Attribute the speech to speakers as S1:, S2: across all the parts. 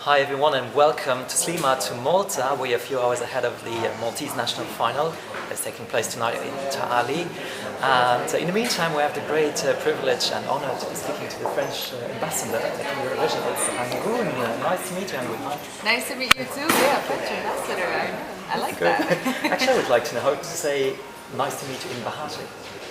S1: Hi everyone and welcome to Slima to Malta. We are a few hours ahead of the Maltese national final that's taking place tonight in Ta Qali. And in the meantime we have the great privilege and honor to be speaking to the French ambassador at Eurovision. It's Anggun. Nice to meet you, Angun.
S2: Nice to meet you too. Yeah, French ambassador. I like
S1: Good.
S2: that.
S1: Actually I would like to know how to say nice to meet you in Bahasa.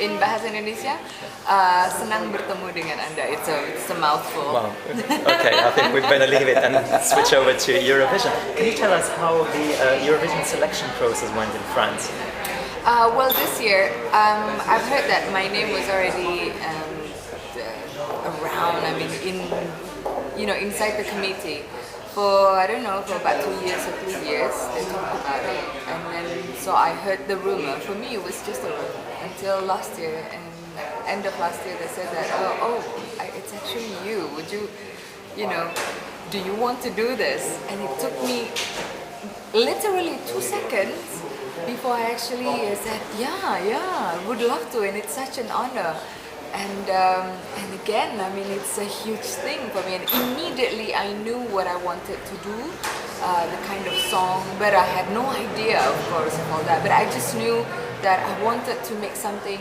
S2: In bahasa Indonesia, senang bertemu dengan Anda. It's a mouthful.
S1: Wow. Okay, I think we better leave it and switch over to Eurovision. Can you tell us how the Eurovision selection process went in France?
S2: Well, this year, I've heard that my name was already around. I mean, inside the committee for about 2 years or 3 years. They talked about it, and then so I heard the rumor. For me, it was just a rumor until last year, and end of last year they said that it's actually you. Would you, do you want to do this? And it took me literally 2 seconds before I actually said, yeah, I would love to, and it's such an honor. And again, I mean, it's a huge thing for me. And immediately I knew what I wanted to do, the kind of song, but I had no idea, of course, of all that. But I just knew that I wanted to make something,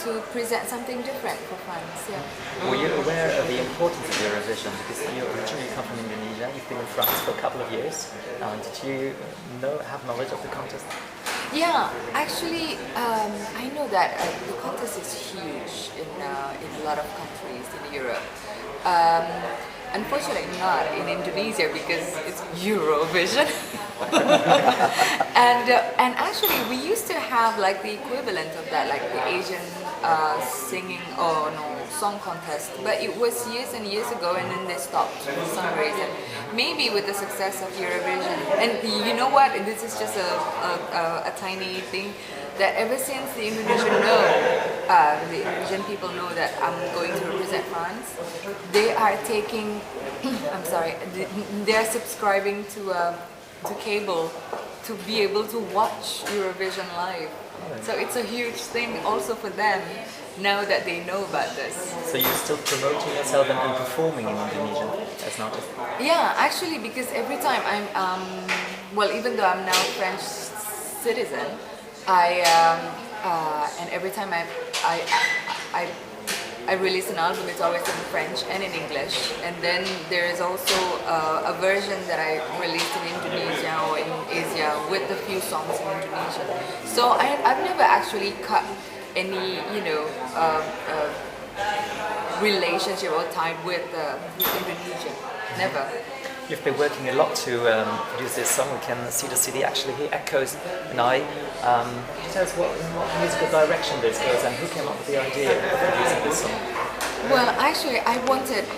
S2: to present something different for France. Yeah.
S1: Were you aware of the importance of Eurovision? Because you originally come from Indonesia, you've been in France for a couple of years. Did you have knowledge of the contest?
S2: Yeah, actually, I know that the contest is huge in a lot of countries in Europe. Unfortunately, not in Indonesia because it's Eurovision. and actually, we used to have like the equivalent of that, like the Asian song contest. But it was years and years ago, and then they stopped for some reason. Maybe with the success of Eurovision, and you know what? This is just a tiny thing. That ever since the Indonesian people know that I'm going to represent France, they are taking, they are subscribing to cable to be able to watch Eurovision live. So it's a huge thing also for them now that they know about this.
S1: So you're still promoting yourself and performing in Indonesia as an artist?
S2: Yeah, actually, because every time I'm, even though I'm now French citizen, and every time I release an album, it's always in French and in English. And then there is also a version that I released in Indonesia or in Asia with a few songs in Indonesian. So I've never actually cut any, relationship or tie with Indonesia. Never.
S1: You've been working a lot to produce this song. We can see the CD actually here echoes an eye. Can you tell us what musical direction this goes and who came up with the idea of producing this song?
S2: Well, actually, I wanted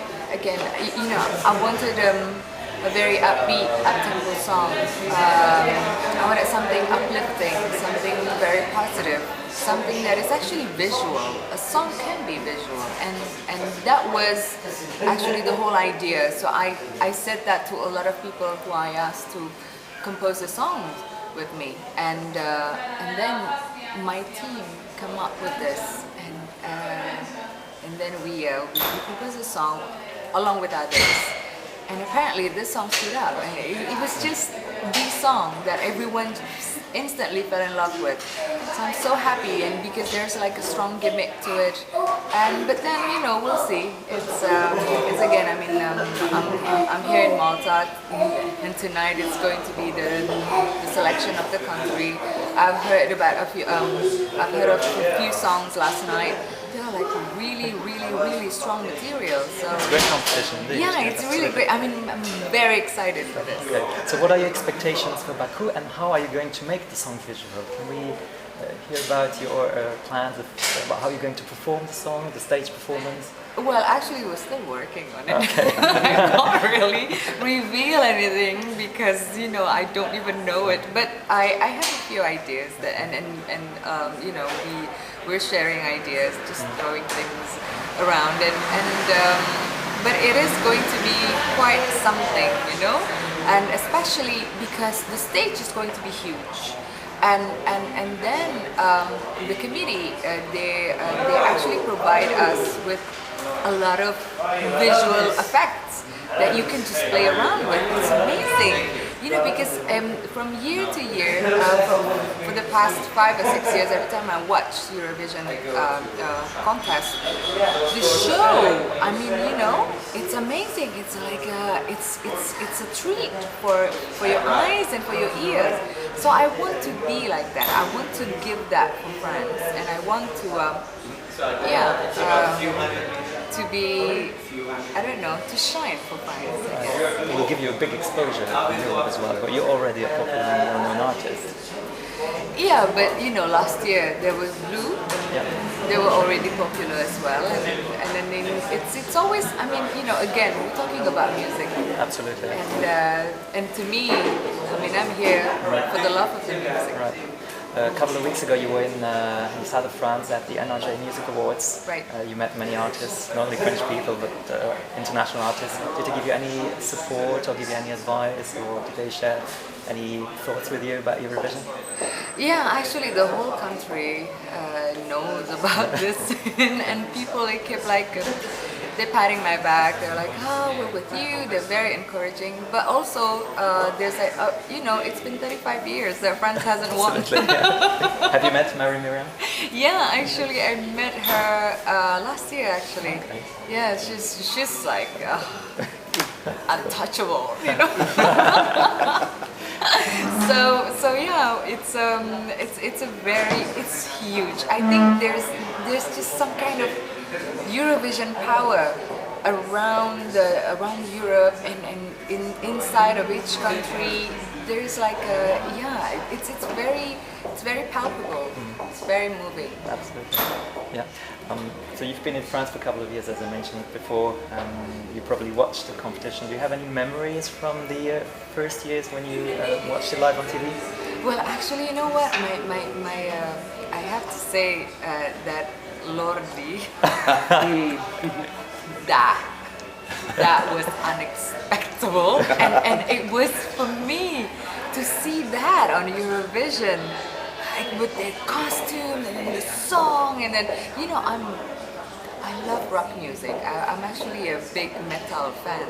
S2: a very upbeat, up-tempo song. I wanted something uplifting, something very positive, something that is actually visual. A song can be visual, and that was actually the whole idea. So I said that to a lot of people who I asked to compose a song with me, and then my team come up with this, and then we composed a song along with others. And apparently this song stood out, and it was just the song that everyone instantly fell in love with. So I'm so happy, and because there's like a strong gimmick to it. But then we'll see. It's again. I mean, I'm here in Malta, and tonight it's going to be the selection of the country. I've heard of a few songs last night. They're like really strong material. So
S1: it's a great competition. Indeed.
S2: Yeah, it's really great. I mean, I'm very excited for this.
S1: Okay. So what are your expectations for Baku, and how are you going to make the song visual? Can we hear about your plans about how you're going to perform the song, the stage performance?
S2: Well, actually, we're still working on it.
S1: Okay.
S2: I can't really reveal anything because I don't even know it. But I have a few ideas that, we're sharing ideas, just throwing things around, but it is going to be quite something, and especially because the stage is going to be huge. And then the committee, they actually provide us with a lot of visual effects that you can just play around with. It's amazing. You know, because from year to year, for the past 5 or 6 years, every time I watch Eurovision contest, the show, I mean, you know, it's amazing. It's like it's a treat for your eyes and for your ears. So I want to be like that. I want to give that for France, and I want to, to be, I don't know, to shine for France, I guess.
S1: It will give you a big exposure in Europe as well, but you're already a popular and well-known artist.
S2: Yeah, but you know, last year there was Blue.
S1: Yeah.
S2: They were already popular as well, and then it's always, I mean, you know, again, we're talking about music.
S1: Absolutely.
S2: And to me, I mean, I'm here for the love of the music.
S1: Right. A couple of weeks ago you were in the south of France at the NRJ Music Awards.
S2: Right.
S1: You met many artists, not only French people but international artists. Did they give you any support or give you any advice, or did they share any thoughts with you about Eurovision?
S2: Yeah, actually the whole country knows about this and people they keep like they're patting my back. They're like, oh, we're with you. They're very encouraging. But also, there's a, you know, it's been 35 years that France hasn't won.
S1: Yeah. Have you met Mary Miriam?
S2: Yeah, actually, I met her last year. Actually,
S1: Okay.
S2: yeah, she's like untouchable, you know. So yeah, it's huge. I think there's just some kind of Eurovision power around Europe and inside of each country. There's like it's very palpable. It's very moving.
S1: Absolutely. Yeah. So you've been in France for a couple of years, as I mentioned before. You probably watched the competition. Do you have any memories from the first years when you watched it live on TV?
S2: Well, actually, you know what? I have to say that Lordi, that was unexpected, and it was for me to see that on Eurovision, like with the costume and then the song, and then you know I love rock music. I'm actually a big metal fan.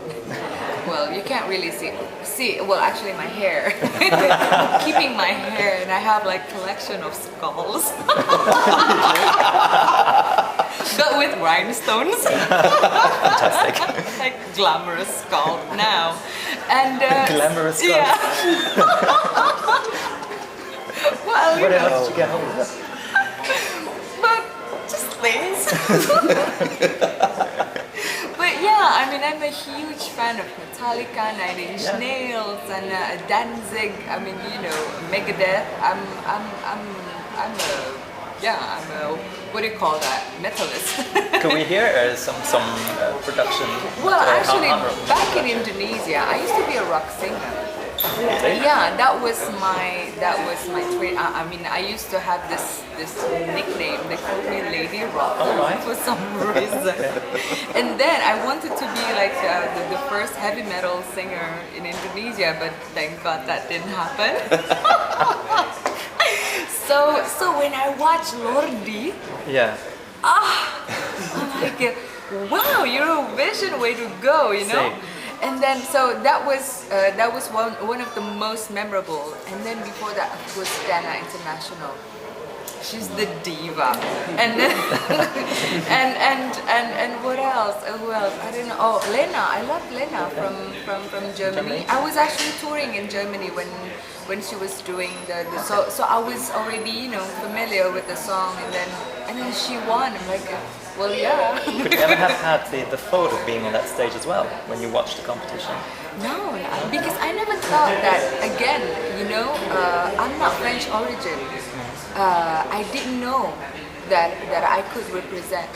S2: Well, you can't really see. Well, actually, my hair. I'm keeping my hair, and I have like collection of skulls, but with rhinestones.
S1: Fantastic.
S2: Like glamorous skull now, and
S1: Glamorous skull.
S2: Yeah. Well,
S1: What else did you get hold of?
S2: But just things. But yeah, I mean, I'm a huge fan of Metallica, Nine Inch Nails, and Danzig. I mean, you know, Megadeth. I'm a what do you call that? Metalist.
S1: Can we hear some production?
S2: Well, actually, back in Indonesia, I used to be a rock singer.
S1: Really?
S2: Yeah, that was my trade. I mean, I used to have this nickname. They called me Lady Rock for some reason. And then I wanted to be like the first heavy metal singer in Indonesia, but thank God that didn't happen. So when I watch Lordi, I'm like, wow, Eurovision, way to go, you know.
S1: Same.
S2: And then so that was one of the most memorable. And then before that was Dana International. She's the diva. And then and what else? Who else? I don't know. Oh, Lena. I love Lena from Germany. I was actually touring in Germany when she was doing so I was already, you know, familiar with the song, and then she won. I'm like, well, yeah.
S1: Could you ever have had the thought of being on that stage as well when you watched the competition?
S2: No, because I never thought that. Again, you know, I'm not French origin. I didn't know that I could represent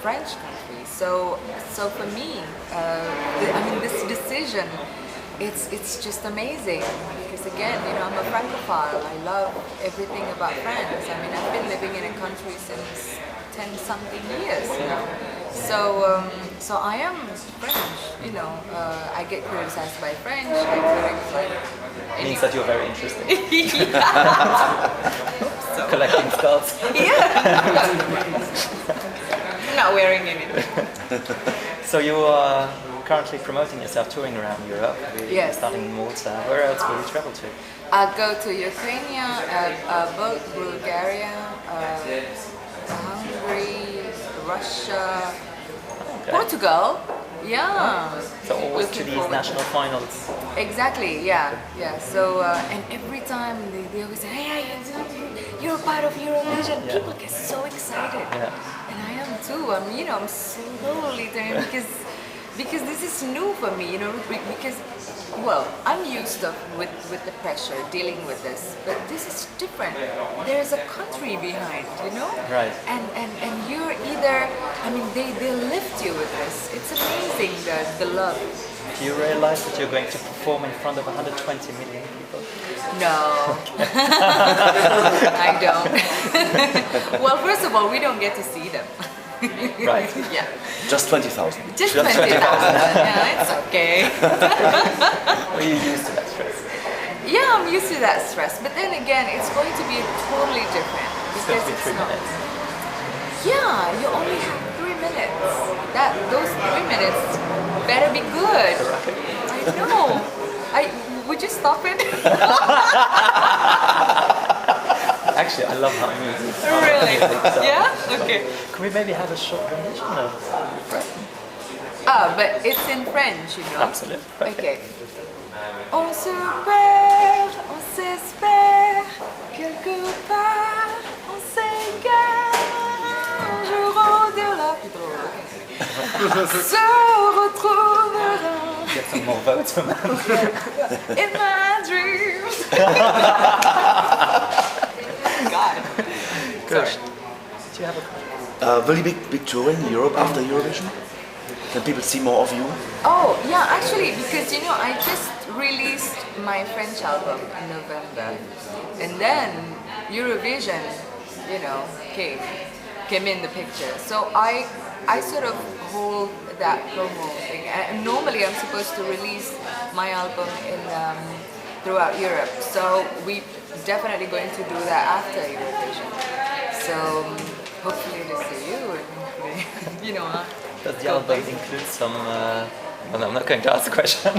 S2: French country. So for me, I mean, this decision, it's just amazing. Because again, you know, I'm a Francophile. I love everything about France. I mean, I've been living in a country since 10-something years, you know. So I am French, you know. I get criticized by French. I criticize.
S1: Means that you're very interesting.
S2: So.
S1: Collecting skulls.
S2: Yeah. I'm not wearing anything.
S1: So you currently promoting yourself, touring around Europe. You're
S2: Yes.
S1: starting in Malta. Where else will you travel to?
S2: I go to Ukraine, Bulgaria, Hungary, Russia,
S1: Okay.
S2: Portugal. Yeah.
S1: So always to
S2: Looking
S1: these
S2: forward.
S1: national finals.
S2: Exactly, yeah. So, and every time they always say, hey, you're a part of Eurovision.
S1: Yeah.
S2: People get so excited.
S1: Yeah.
S2: And I am too. I'm slowly turning because this is new for me, because, well, I'm used to with the pressure, dealing with this, but this is different. There's a country behind,
S1: Right.
S2: And you're either, they lift you with this. It's amazing, the love.
S1: Do you realize that you're going to perform in front of 120 million people?
S2: No, I don't. Well, first of all, we don't get to see them.
S1: Right.
S2: Yeah.
S3: Just 20,000.
S2: Just 20,000. Yeah, it's okay.
S1: Were you used to that stress?
S2: Yeah, I'm used to that stress. But then again, it's going to be totally different.
S1: It's going to be
S2: Because
S1: 3
S2: it's not.
S1: minutes.
S2: Yeah, you only have 3 minutes. Those 3 minutes better be good. I know. Would you stop it?
S1: Actually, I love how it moves.
S2: Really?
S1: So,
S2: Yeah? Okay.
S1: Can we maybe have a short rendition of French?
S2: But it's in French,
S1: Absolutely.
S2: Okay. On se perd, on s'espère, quelque part, on s'égare, un jour au-delà. Se retrouvera
S1: Get some more votes from them.
S2: in my dreams. God.
S1: Good.
S2: Sorry.
S1: Do you have a...
S3: Will you be touring Europe after Eurovision? Can people see more of you?
S2: Oh, yeah, actually, because I just released my French album in November, and then Eurovision, came in the picture. So I sort of hold that promo thing. And normally I'm supposed to release my album in throughout Europe. So we definitely going to do that after Eurovision. So hopefully to see you and hopefully,
S1: Does the album include some... well, no, I'm not going to ask the question.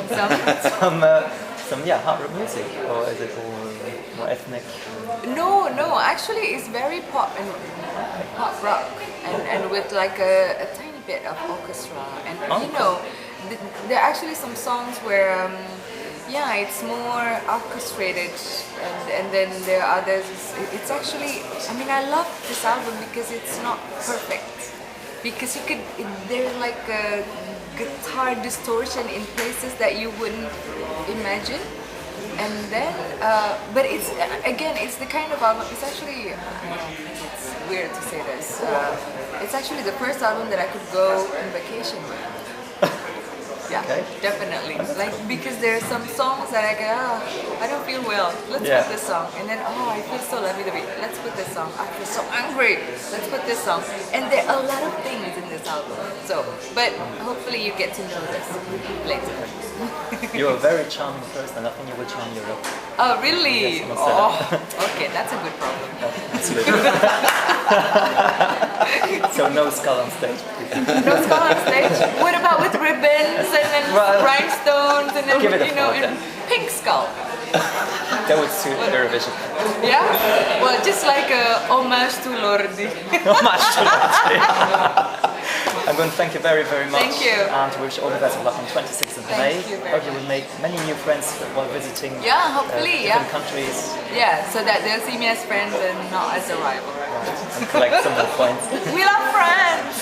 S1: some hard rock music, or is it all more ethnic?
S2: No, actually it's very pop and pop rock and with like a tiny bit of orchestra and there are actually some songs where it's more orchestrated and then there are others. It's actually, I love this album because it's not perfect. Because there's like a guitar distortion in places that you wouldn't imagine, and then but it's it's the kind of album. It's actually it's weird to say this. It's actually the first album that I could go on vacation with. Yeah,
S1: Okay.
S2: definitely. Like because there are some songs that I go, I don't feel well. Let's put this song, and then I feel so lovey-dovey. Let's put this song. I feel so angry. Let's put this song. And there are a lot of things in this album. So, but hopefully you get to know this later.
S1: You're a very charming person. I think you will charm Europe.
S2: Oh, really?
S1: Yes, I must say
S2: Oh, okay. That's a good problem.
S1: Absolutely. So no skull on stage.
S2: No skull on stage. What about with ribbons and then
S1: Well,
S2: rhinestones and then
S1: give it a thought,
S2: and
S1: then.
S2: pink skull?
S1: That would suit Eurovision.
S2: Yeah? Well, just like a homage to Lordi.
S1: Not much to that. Angun, thank you very, very much.
S2: Thank you.
S1: And we wish all the best of luck on 26th of
S2: Thank
S1: May.
S2: you very
S1: Hope you will make many new friends while visiting
S2: Yeah, hopefully,
S1: different countries
S2: Yeah, so that they'll see me as friends and not as a rival.
S1: and collect some more points.
S2: We love friends!